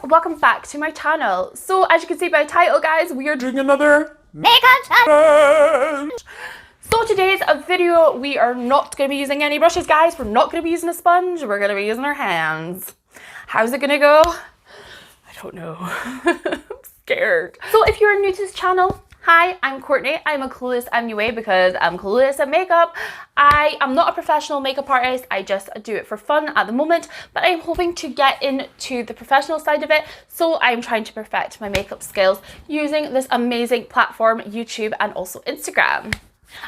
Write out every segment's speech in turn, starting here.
welcome back to my channel. So as you can see by the title, guys, we are doing another makeup challenge. So today's video, we are not going to be using any brushes, guys. We're not going to be using a sponge. We're going to be using our hands. How's it going to go? I don't know. I'm scared. So if you're new to this channel, hi, I'm Courtney. I'm a Clueless Mua because I'm clueless at makeup. I am not a professional makeup artist. I just do it for fun at the moment, but I'm hoping to get into the professional side of it. So I'm trying to perfect my makeup skills using this amazing platform, YouTube, and also Instagram.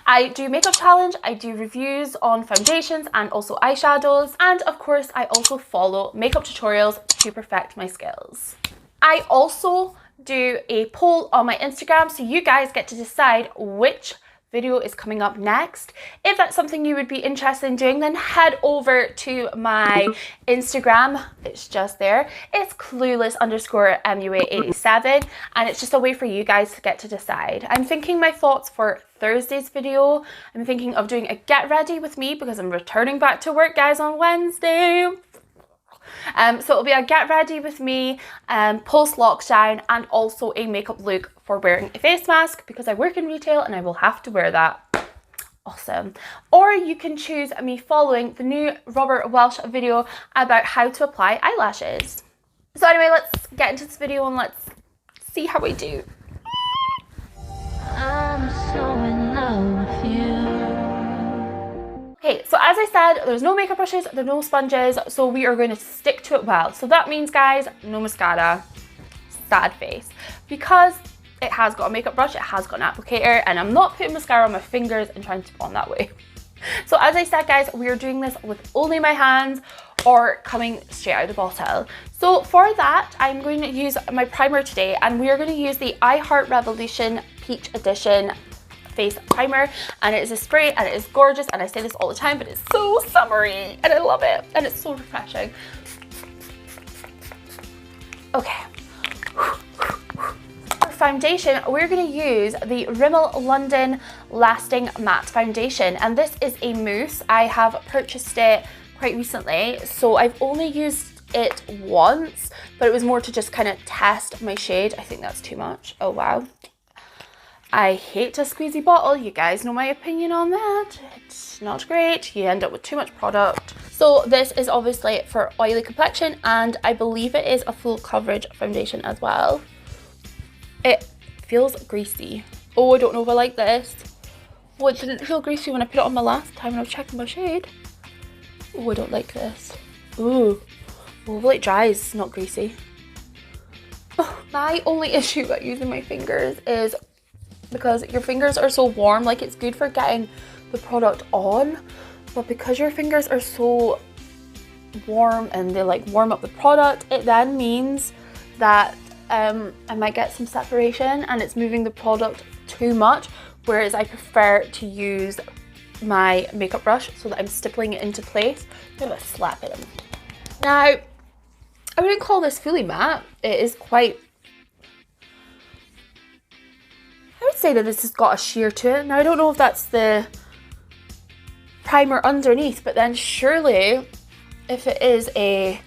I do makeup challenge, I do reviews on foundations and also eyeshadows, and of course I also follow makeup tutorials to perfect my skills. I also do a poll on my Instagram, so you guys get to decide which video is coming up next. If that's something you would be interested in doing, then head over to my Instagram. It's just there. It's clueless_mua87, and it's just a way for you guys to get to decide. I'm thinking my thoughts for Thursday's video. I'm thinking of doing a get ready with me because I'm returning back to work, guys, on Wednesday. So it'll be a get ready with me post lockdown, and also a makeup look for wearing a face mask because I work in retail and I will have to wear that. Awesome. Or you can choose me following the new Robert Welsh video about how to apply eyelashes. So anyway, let's get into this video and let's see how I do. I'm so in love with you. Okay, so as I said, there's no makeup brushes, there's no sponges, so we are going to stick to it well. So that means, guys, no mascara, sad face. Because it has got a makeup brush, it has got an applicator, and I'm not putting mascara on my fingers and trying to put on that way. So as I said, guys, we are doing this with only my hands or coming straight out of the bottle. So for that, I'm going to use my primer today, and we are going to use the I Heart Revolution Peach Edition face primer, and it is a spray and it is gorgeous, and I say this all the time, but it's so summery and I love it and it's so refreshing. Okay, for foundation, we're going to use the Rimmel London Lasting Matte Foundation, and this is a mousse. I have purchased it quite recently, so I've only used it once, but it was more to just kind of test my shade. I think that's too much. Oh wow, I hate a squeezy bottle. You guys know my opinion on that. It's not great. You end up with too much product. So this is obviously for oily complexion, and I believe it is a full coverage foundation as well. It feels greasy. Oh, I don't know if I like this. Oh, it didn't feel greasy when I put it on my last time when I was checking my shade. Oh, I don't like this. Ooh. Oh, well, it dries, it's not greasy. Oh, my only issue about using my fingers is because your fingers are so warm, like it's good for getting the product on, but because your fingers are so warm and they like warm up the product, it then means that I might get some separation and it's moving the product too much, whereas I prefer to use my makeup brush so that I'm stippling it into place. I'm gonna slap it in. Now, I wouldn't call this fully matte. It is quite, I would say that this has got a sheer to it. Now, I don't know if that's the primer underneath, but then surely if it is a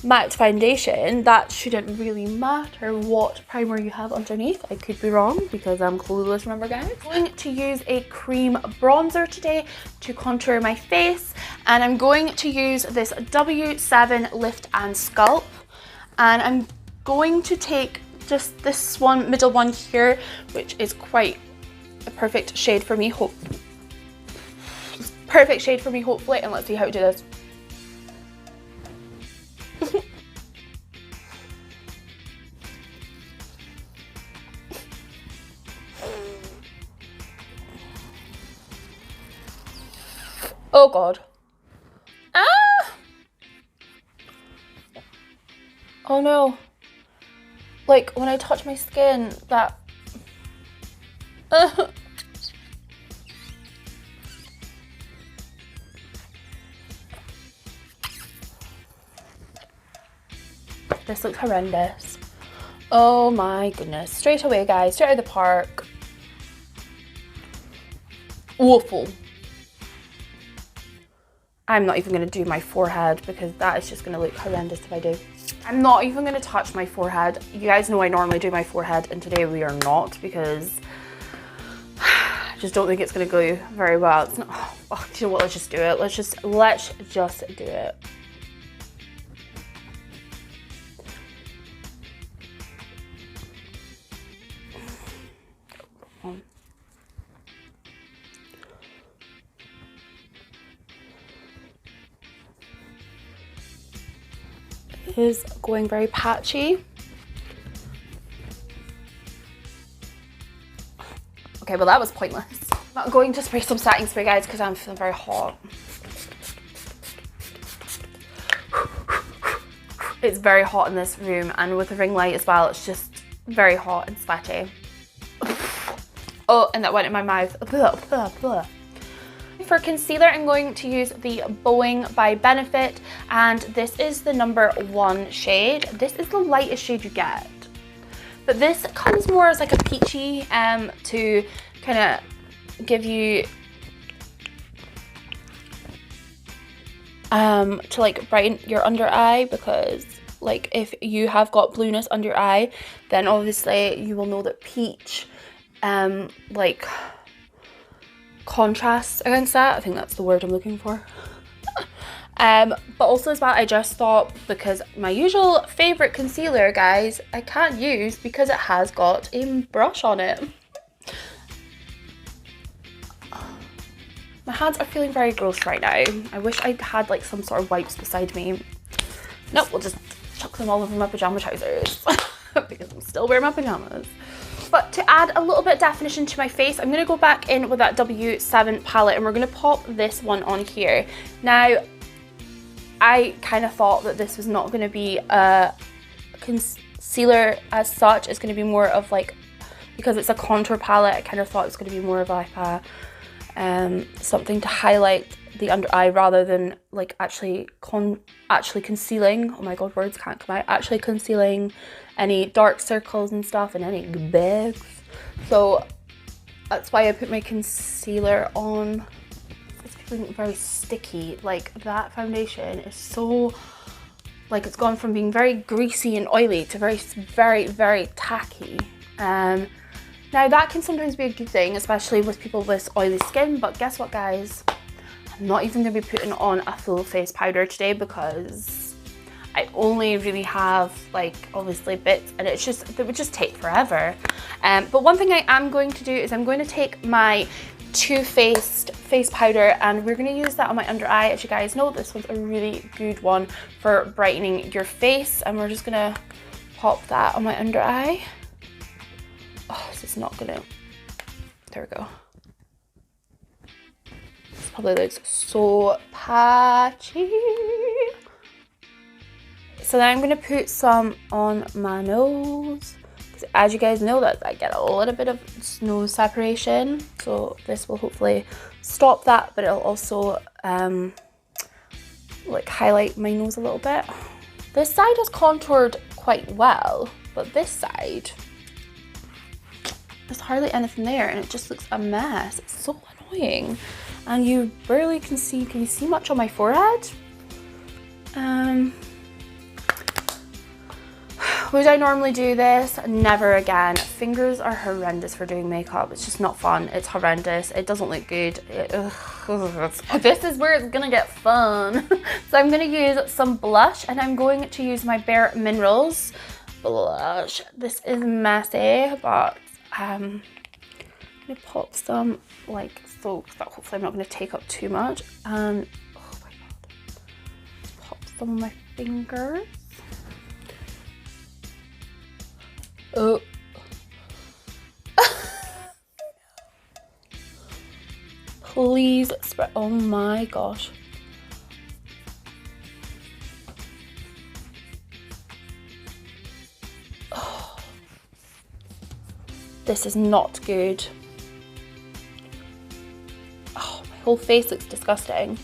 matte foundation, that shouldn't really matter what primer you have underneath. I could be wrong because I'm clueless, remember, guys? I'm going to use a cream bronzer today to contour my face, and I'm going to use this W7 Lift and Sculpt, and I'm going to take just this one, middle one here, which is quite a perfect shade for me. Perfect shade for me, hopefully, and let's see how to do this. Oh God. Ah! Oh no. Like when I touch my skin, that this looks horrendous. Oh my goodness. Straight away, guys, straight out of the park. Awful. I'm not even going to do my forehead because that is just going to look horrendous if I do. I'm not even going to touch my forehead. You guys know I normally do my forehead, and today we are not, because I just don't think it's going to go very well. It's not. Oh, do you know what? Let's just do it. Let's just do it. It is going very patchy. Okay, well that was pointless. I'm not going to spray some setting spray, guys, because I'm feeling very hot. It's very hot in this room, and with the ring light as well, it's just very hot and sweaty. Oh, and that went in my mouth. For concealer, I'm going to use the Bo-oing by Benefit, and this is the number 1 shade. This is the lightest shade you get, but this comes more as like a peachy to kind of give you to like brighten your under eye, because like if you have got blueness under your eye, then obviously you will know that peach like contrasts against that. I think that's the word I'm looking for. But also as well, I just thought, because my usual favorite concealer, guys, I can't use because it has got a brush on it. My hands are feeling very gross right now. I wish I had like some sort of wipes beside me. Nope, we'll just chuck them all over my pajama trousers because I'm still wearing my pajamas. But to add a little bit of definition to my face, I'm going to go back in with that W7 palette, and we're going to pop this one on here. Now, I kind of thought that this was not going to be a concealer as such. It's going to be more of like, because it's a contour palette, I kind of thought it was going to be more of like a something to highlight the under eye rather than like actually concealing. Oh my god, words can't come out. Actually concealing any dark circles and stuff and any bags. So that's why I put my concealer on. It's feeling very sticky. Like that foundation is so, like, it's gone from being very greasy and oily to very tacky. Now that can sometimes be a good thing, especially with people with oily skin, but guess what, guys? I'm not even going to be putting on a full face powder today because I only really have like obviously bits, and it would just take forever. But one thing I am going to do is I'm going to take my Too Faced face powder, and we're going to use that on my under eye. As you guys know, this one's a really good one for brightening your face, and we're just going to pop that on my under eye. Oh, this is not gonna, there we go. This probably looks so patchy. So then I'm gonna put some on my nose, because as you guys know, that I get a little bit of nose separation. So this will hopefully stop that, but it'll also like highlight my nose a little bit. This side is contoured quite well, but this side, there's hardly anything there, and it just looks a mess. It's so annoying, and you barely can see. Can you see much on my forehead? Would I normally do this? Never again. Fingers are horrendous for doing makeup. It's just not fun. It's horrendous. It doesn't look good. This is where it's gonna get fun. So I'm gonna use some blush, and I'm going to use my Bare Minerals blush. This is messy, but I'm gonna pop some like so that hopefully I'm not gonna take up too much, and oh my god, pop some on my fingers. Oh. Please spread. Oh my gosh. This is not good. Oh, my whole face looks disgusting.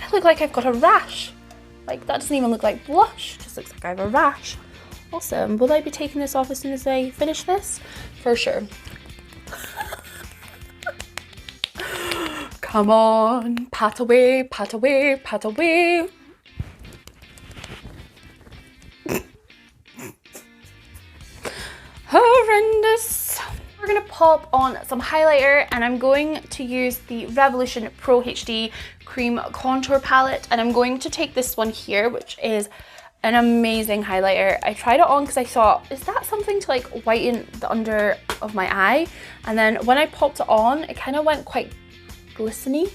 I look like I've got a rash. Like, that doesn't even look like blush. It just looks like I have a rash. Awesome. Will I be taking this off as soon as I finish this? For sure. Come on. Pat away, pat away, pat away. pop on some highlighter, and I'm going to use the Revolution Pro HD Cream Contour Palette, and I'm going to take this one here, which is an amazing highlighter. I tried it on because I thought, is that something to like whiten the under of my eye? And then when I popped it on, it kind of went quite glistening.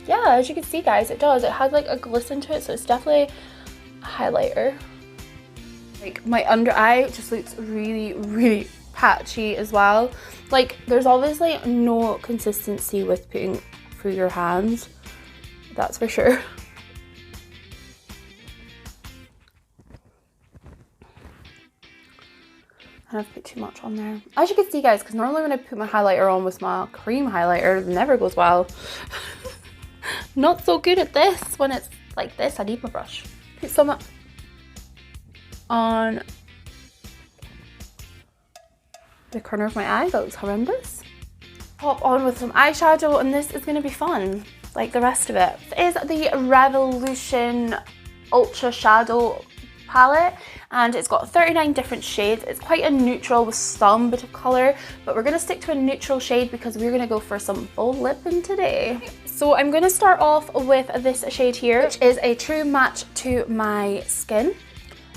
Yeah, as you can see, guys, it does. It has like a glisten to it, so it's definitely a highlighter. Like my under eye just looks really patchy as well. Like there's obviously no consistency with putting through your hands, that's for sure. I've put too much on there, as you can see, guys, because normally when I put my highlighter on with my cream highlighter, it never goes well. Not so good at this when it's like this. I need my brush. Put some on the corner of my eye. That looks horrendous. Pop on with some eyeshadow, and this is going to be fun like the rest of it. This is the Revolution Ultra Shadow palette, and it's got 39 different shades. It's quite a neutral with some bit of color, but we're going to stick to a neutral shade because we're going to go for some bold lipping today. So I'm going to start off with this shade here, which is a true match to my skin,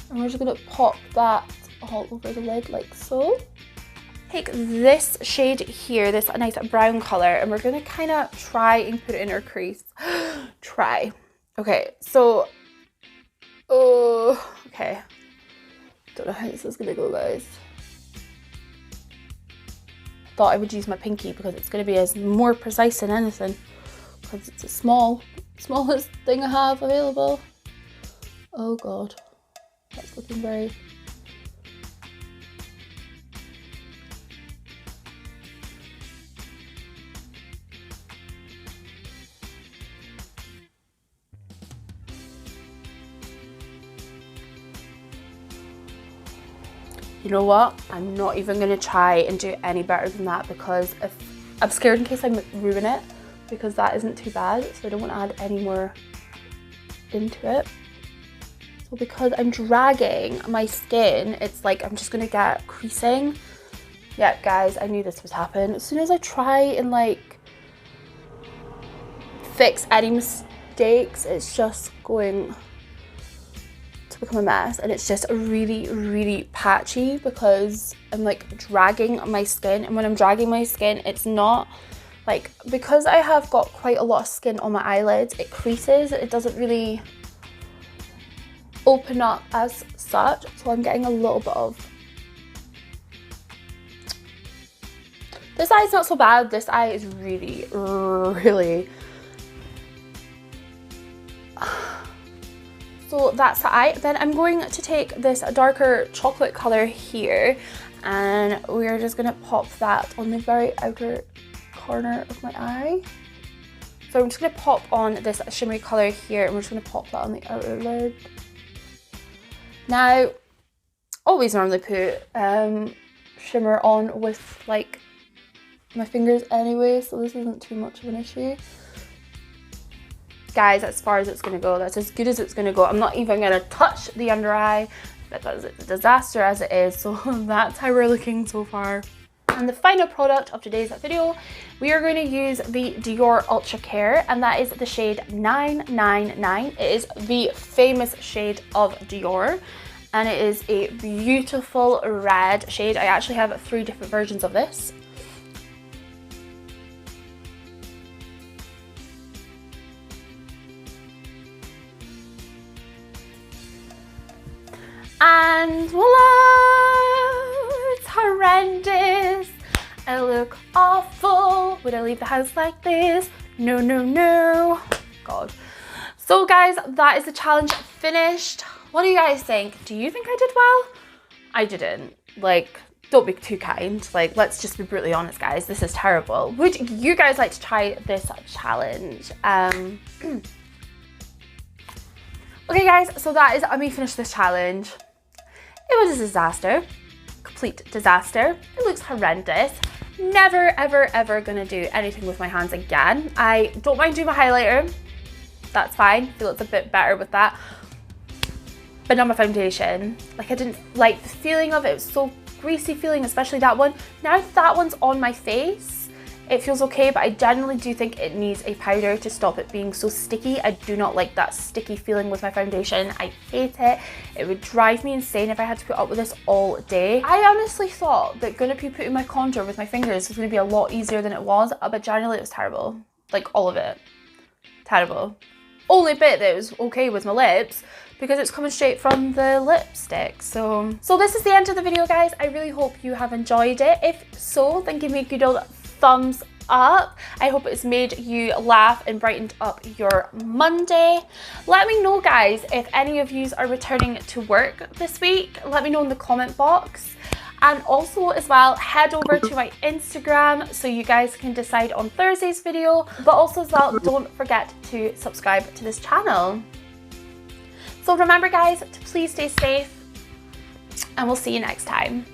and we're just going to pop that all over the lid like so. Take this shade here, this nice brown color, and we're going to kind of try and put it in our crease. Try. Okay, so okay, don't know how this is gonna go, guys. Thought I would use my pinky because it's gonna be as more precise than anything, because it's a smallest thing I have available. Oh god, that's looking very... You know what? I'm not even going to try and do any better than that, because if I'm scared in case I ruin it, because that isn't too bad, so I don't want to add any more into it. So because I'm dragging my skin, it's like I'm just going to get creasing. Yeah, guys, I knew this would happen. As soon as I try and like fix any mistakes, it's just going to become a mess, and it's just really patchy because I'm like dragging my skin, and when I'm dragging my skin, it's not like, because I have got quite a lot of skin on my eyelids, it creases, it doesn't really open up as such, so I'm getting a little bit of... This eye is not so bad, this eye is really so that's the eye. Then I'm going to take this darker chocolate color here, and we're just going to pop that on the very outer corner of my eye. So I'm just going to pop on this shimmery color here, and we're just going to pop that on the outer lid. Now, always normally put shimmer on with like my fingers anyway, so this isn't too much of an issue. Guys, as far as it's going to go, that's as good as it's going to go. I'm not even going to touch the under eye because it's a disaster as it is, so that's how we're looking so far. And the final product of today's video, we are going to use the Dior Ultra Care, and that is the shade 999. It is the famous shade of Dior, and it is a beautiful red shade. I actually have 3 different versions of this. And voila! It's horrendous. I look awful. Would I leave the house like this? No, no, no. God. So guys, that is the challenge finished. What do you guys think? Do you think I did well? I didn't. Like, don't be too kind. Like, let's just be brutally honest, guys. This is terrible. Would you guys like to try this challenge? Okay guys, so that is me finished this challenge. It was a disaster, complete disaster. It looks horrendous. Never, ever, ever gonna do anything with my hands again. I don't mind doing my highlighter. That's fine, feel it's a bit better with that. but not my foundation. Like, I didn't like the feeling of it. It was so greasy feeling, especially that one. Now that one's on my face, it feels okay, but I genuinely do think it needs a powder to stop it being so sticky. I do not like that sticky feeling with my foundation. I hate it. It would drive me insane if I had to put up with this all day. I honestly thought that gonna be putting my contour with my fingers was gonna be a lot easier than it was, but generally it was terrible. Like, all of it. Terrible. Only bit that was okay was my lips, because it's coming straight from the lipstick. So this is the end of the video, guys. I really hope you have enjoyed it. If so, then give me a good old thumbs up. I hope it's made you laugh and brightened up your Monday. Let me know, guys, if any of you are returning to work this week. Let me know in the comment box. And also as well, head over to my Instagram so you guys can decide on Thursday's video. But also as well, don't forget to subscribe to this channel. So remember, guys, to please stay safe, and we'll see you next time.